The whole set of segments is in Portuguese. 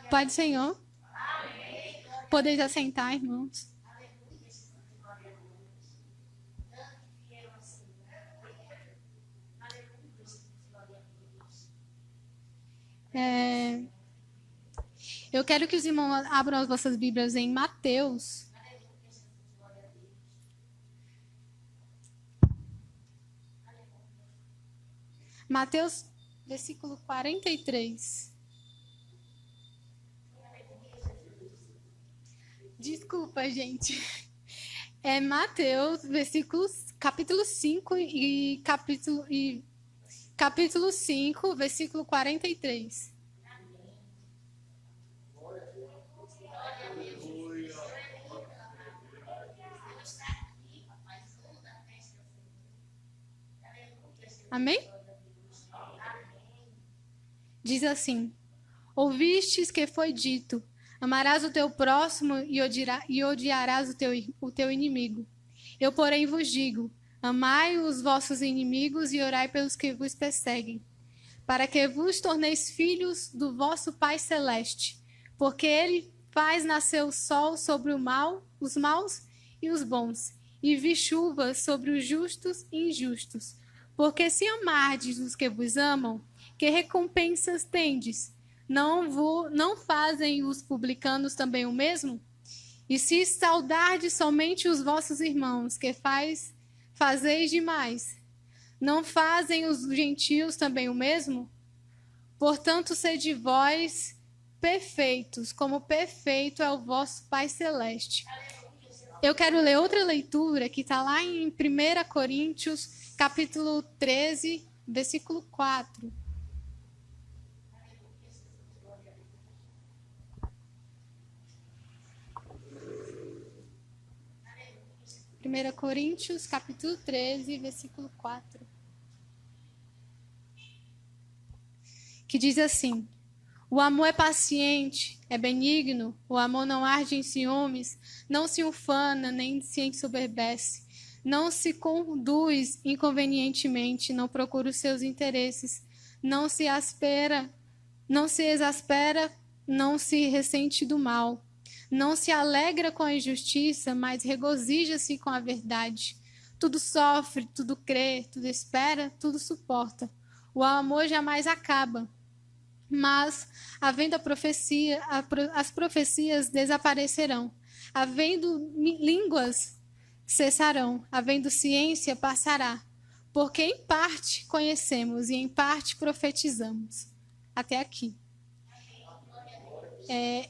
Pai do Senhor. Podeis assentar, irmãos. Eu quero que os irmãos abram as vossas Bíblias em Mateus. Mateus, versículo 43. Desculpa, gente. É Mateus, capítulo 5 e capítulo 5, versículo 43. Amém? Diz assim: Ouvistes que foi dito: amarás o teu próximo e odiarás o teu inimigo. Eu, porém, vos digo: amai os vossos inimigos e orai pelos que vos perseguem, para que vos torneis filhos do vosso Pai Celeste, porque ele faz nascer o sol sobre os maus e os bons, e vi chuva sobre os justos e injustos. Porque se amardes os que vos amam, que recompensas tendes? Não fazem os publicanos também o mesmo? E se saudardes somente os vossos irmãos, que fazeis demais, não fazem os gentios também o mesmo? Portanto, sede vós perfeitos, como perfeito é o vosso Pai Celeste. Eu quero ler outra leitura que está lá em 1 Coríntios, capítulo 13, versículo 4. Primeira Coríntios, capítulo 13, versículo 4. Que diz assim: o amor é paciente, é benigno, o amor não arde em ciúmes, não se ufana, nem se ensoberbece, não se conduz inconvenientemente, não procura os seus interesses, não se exaspera, não se ressente do mal, não se alegra com a injustiça, mas regozija-se com a verdade. Tudo sofre, tudo crê, tudo espera, tudo suporta. O amor jamais acaba. Mas, havendo a profecia, as profecias desaparecerão. Havendo línguas, cessarão. Havendo ciência, passará. Porque em parte conhecemos e em parte profetizamos. Até aqui.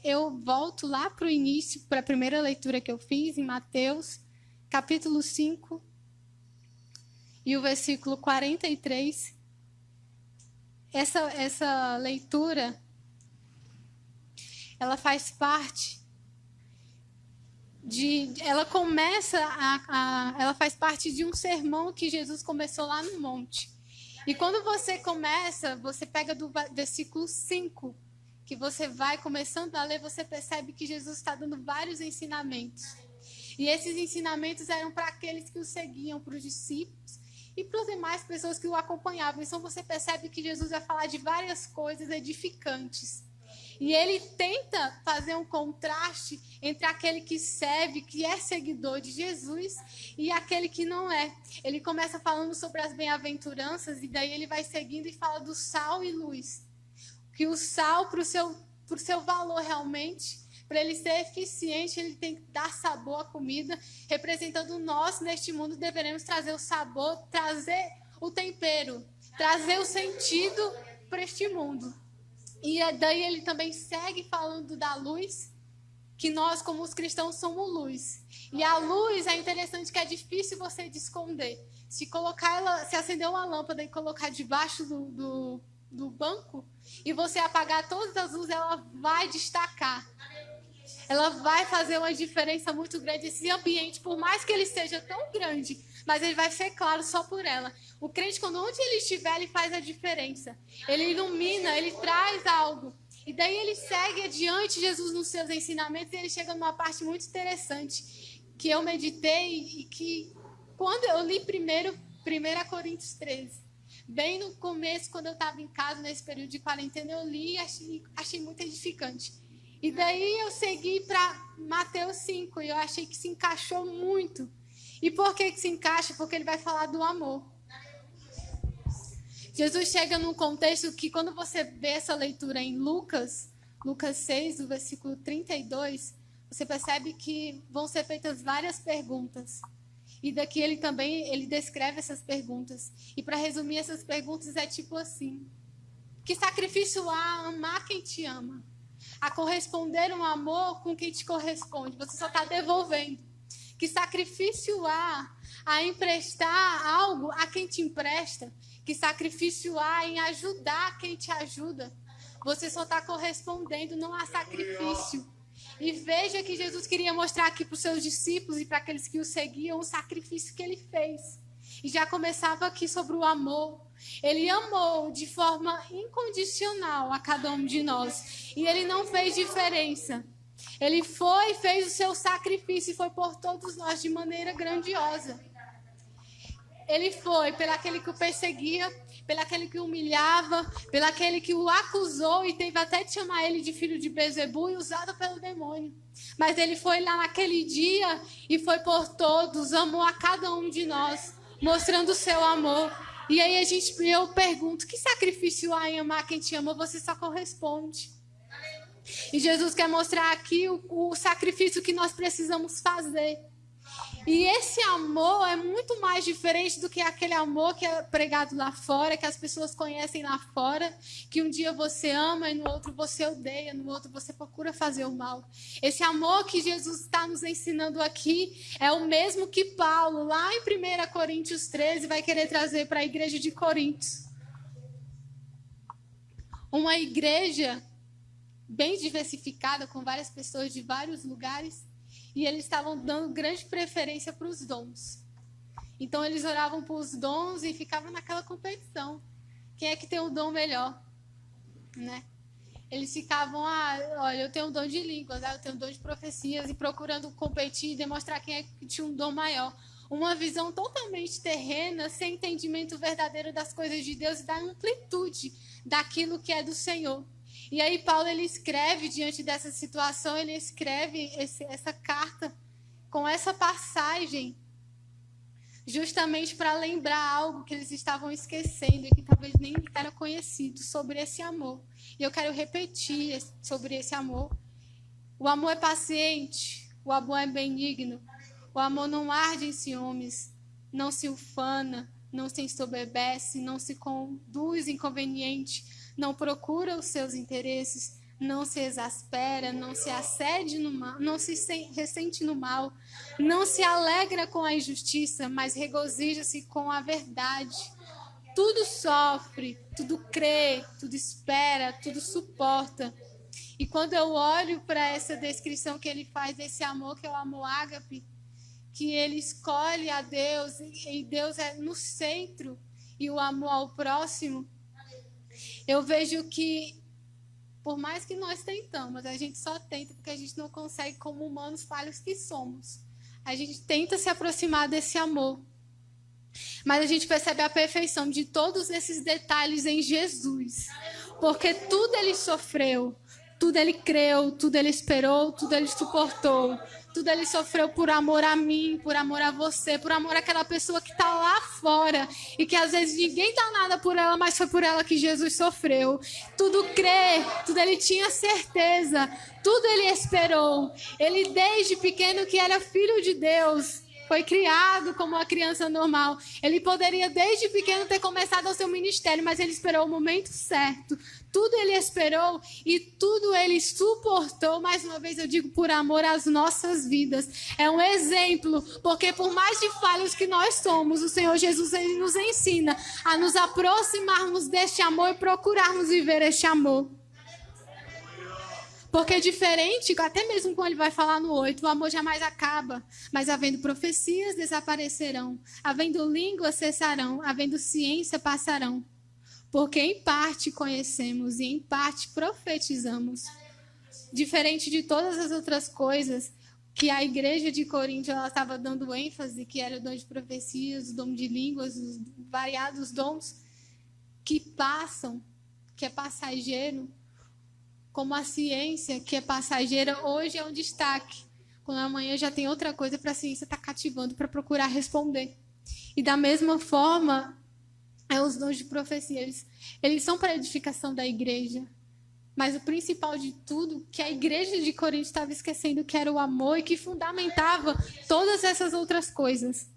Eu volto lá para o início, para a primeira leitura que eu fiz, em Mateus, capítulo 5, e o versículo 43. Essa leitura, ela faz parte ela ela faz parte de um sermão que Jesus começou lá no monte. E quando você começa, você pega do versículo 5, que você vai começando a ler, você percebe que Jesus está dando vários ensinamentos. E esses ensinamentos eram para aqueles que o seguiam, para os discípulos e para as demais pessoas que o acompanhavam. Então você percebe que Jesus vai falar de várias coisas edificantes. E ele tenta fazer um contraste entre aquele que serve, que é seguidor de Jesus, e aquele que não é. Ele começa falando sobre as bem-aventuranças, e daí ele vai seguindo e fala do sal e luz. Que o sal, para o seu valor realmente, para ele ser eficiente, ele tem que dar sabor à comida. Representando nós neste mundo, deveremos trazer o sabor, trazer o tempero, trazer o sentido para este mundo. E daí ele também segue falando da luz, que nós, como os cristãos, somos luz. E a luz é interessante que é difícil você de esconder. Se acender uma lâmpada e colocar debaixo do banco, e você apagar todas as luzes, ela vai destacar. Ela vai fazer uma diferença muito grande. Esse ambiente, por mais que ele seja tão grande, mas ele vai ser claro só por ela. O crente, quando onde ele estiver, ele faz a diferença. Ele ilumina, ele traz algo. E daí ele segue adiante Jesus nos seus ensinamentos, e ele chega numa parte muito interessante, que eu meditei e que, quando eu li 1 Coríntios 13, bem no começo, quando eu estava em casa, nesse período de quarentena, eu li e achei muito edificante. E daí eu segui para Mateus 5 e eu achei que se encaixou muito. E por que se encaixa? Porque ele vai falar do amor. Jesus chega num contexto que quando você vê essa leitura em Lucas 6, do versículo 32, você percebe que vão ser feitas várias perguntas. E daqui ele descreve essas perguntas. E para resumir essas perguntas é tipo assim: que sacrifício há amar quem te ama? A corresponder um amor com quem te corresponde. Você só está devolvendo. Que sacrifício há a emprestar algo a quem te empresta? Que sacrifício há em ajudar quem te ajuda? Você só está correspondendo, não há sacrifício. E veja que Jesus queria mostrar aqui para os seus discípulos e para aqueles que o seguiam o sacrifício que ele fez. E já começava aqui sobre o amor. Ele amou de forma incondicional a cada um de nós. E ele não fez diferença. Ele fez o seu sacrifício e foi por todos nós de maneira grandiosa. Ele foi pelaquele que o perseguia, pelaquele que o humilhava, pelaquele que o acusou e teve até de chamar ele de filho de Bezebu e usado pelo demônio. Mas ele foi lá naquele dia e foi por todos, amou a cada um de nós, mostrando o seu amor. E aí eu pergunto, que sacrifício há em amar quem te ama? Você só corresponde. E Jesus quer mostrar aqui o sacrifício que nós precisamos fazer. E esse amor é muito mais diferente do que aquele amor que é pregado lá fora, que as pessoas conhecem lá fora, que um dia você ama e no outro você odeia, no outro você procura fazer o mal. Esse amor que Jesus está nos ensinando aqui é o mesmo que Paulo, lá em 1 Coríntios 13, vai querer trazer para a igreja de Coríntios. Uma igreja bem diversificada, com várias pessoas de vários lugares. E eles estavam dando grande preferência para os dons. Então, eles oravam por os dons e ficavam naquela competição. Quem é que tem o dom melhor? Né? Eles ficavam, olha, eu tenho o dom de línguas, eu tenho o dom de profecias, e procurando competir e demonstrar quem é que tinha um dom maior. Uma visão totalmente terrena, sem entendimento verdadeiro das coisas de Deus e da amplitude daquilo que é do Senhor. E aí Paulo, ele escreve, diante dessa situação, ele escreve essa carta com essa passagem, justamente para lembrar algo que eles estavam esquecendo e que talvez nem era conhecido sobre esse amor. E eu quero repetir sobre esse amor. O amor é paciente, o amor é benigno, o amor não arde em ciúmes, não se ufana, não se ensoberbece, não se conduz inconveniente, não procura os seus interesses, não se exaspera, não se acede no mal, não se ressente no mal, não se alegra com a injustiça, mas regozija-se com a verdade. Tudo sofre, tudo crê, tudo espera, tudo suporta. E quando eu olho para essa descrição que ele faz desse amor, que é o amor ágape, que ele escolhe a Deus e Deus é no centro, e o amor ao próximo, eu vejo que, por mais que nós tentamos, a gente só tenta porque a gente não consegue, como humanos falhos que somos. A gente tenta se aproximar desse amor. Mas a gente percebe a perfeição de todos esses detalhes em Jesus. Porque tudo ele sofreu, tudo ele creu, tudo ele esperou, tudo ele suportou. Tudo ele sofreu por amor a mim, por amor a você, por amor àquela pessoa que está lá fora e que às vezes ninguém dá nada por ela, mas foi por ela que Jesus sofreu. Tudo crê, tudo ele tinha certeza, tudo ele esperou. Ele desde pequeno que era filho de Deus, foi criado como uma criança normal. Ele poderia desde pequeno ter começado o seu ministério, mas ele esperou o momento certo. Tudo ele esperou e tudo ele suportou. Mais uma vez eu digo, por amor às nossas vidas. É um exemplo, porque por mais de falhos que nós somos, o Senhor Jesus ele nos ensina a nos aproximarmos deste amor e procurarmos viver este amor. Porque é diferente, até mesmo quando ele vai falar no 8, o amor jamais acaba, mas havendo profecias desaparecerão, havendo línguas cessarão, havendo ciência passarão. Porque em parte conhecemos e em parte profetizamos. Diferente de todas as outras coisas que a igreja de Corinto ela estava dando ênfase, que era o dom de profecias, o dom de línguas, os variados dons que passam, que é passageiro. como a ciência, que é passageira, hoje é um destaque. Quando amanhã já tem outra coisa para a ciência estar cativando para procurar responder. E da mesma forma, os dons de profecia, eles são para a edificação da igreja. Mas o principal de tudo, que a igreja de Corinto estava esquecendo, que era o amor e que fundamentava todas essas outras coisas.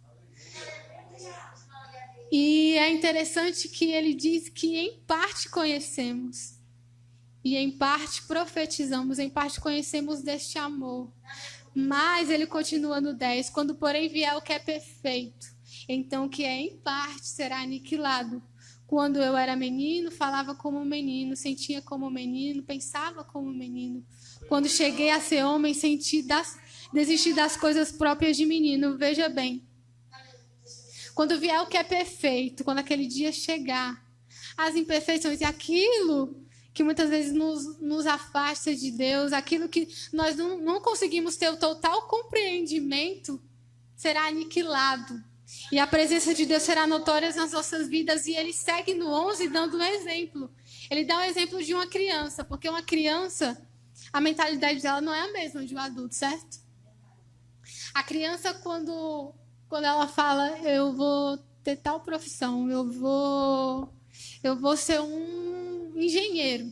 E é interessante que ele diz que em parte conhecemos. E em parte profetizamos, em parte conhecemos deste amor. Mas ele continua no 10, quando porém vier o que é perfeito, então o que é em parte será aniquilado. Quando eu era menino, falava como menino, sentia como menino, pensava como menino. Quando cheguei a ser homem, desisti das coisas próprias de menino. Veja bem, quando vier o que é perfeito, quando aquele dia chegar, as imperfeições e aquilo que muitas vezes nos afasta de Deus, aquilo que nós não conseguimos ter o total compreendimento, será aniquilado. E a presença de Deus será notória nas nossas vidas. E ele segue no 11 dando um exemplo. Ele dá um exemplo de uma criança, porque uma criança, a mentalidade dela não é a mesma de um adulto, certo? A criança, quando ela fala, eu vou ter tal profissão, eu vou ser um engenheiro.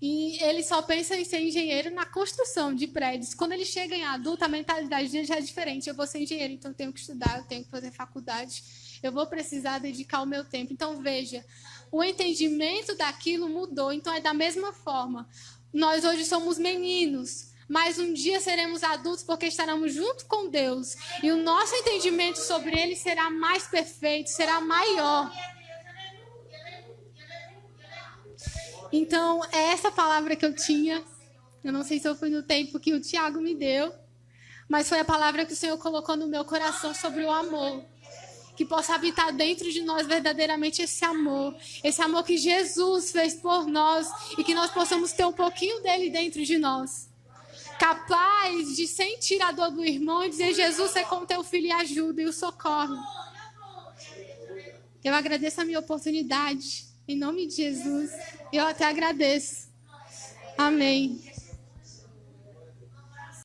E ele só pensa em ser engenheiro na construção de prédios. Quando ele chega em adulto, a mentalidade dele já é diferente. Eu vou ser engenheiro, então eu tenho que estudar, eu tenho que fazer faculdade, eu vou precisar dedicar o meu tempo. Então, veja, o entendimento daquilo mudou. Então, é da mesma forma. Nós hoje somos meninos, mas um dia seremos adultos porque estaremos junto com Deus. E o nosso entendimento sobre ele será mais perfeito, será maior. Então, é essa palavra que eu tinha. Eu não sei se eu fui no tempo que o Tiago me deu, mas foi a palavra que o Senhor colocou no meu coração sobre o amor. Que possa habitar dentro de nós verdadeiramente esse amor que Jesus fez por nós e que nós possamos ter um pouquinho dele dentro de nós. Capaz de sentir a dor do irmão e dizer, Jesus, é como teu filho e ajuda e o socorre. Eu agradeço a minha oportunidade. Em nome de Jesus, eu até agradeço. Amém.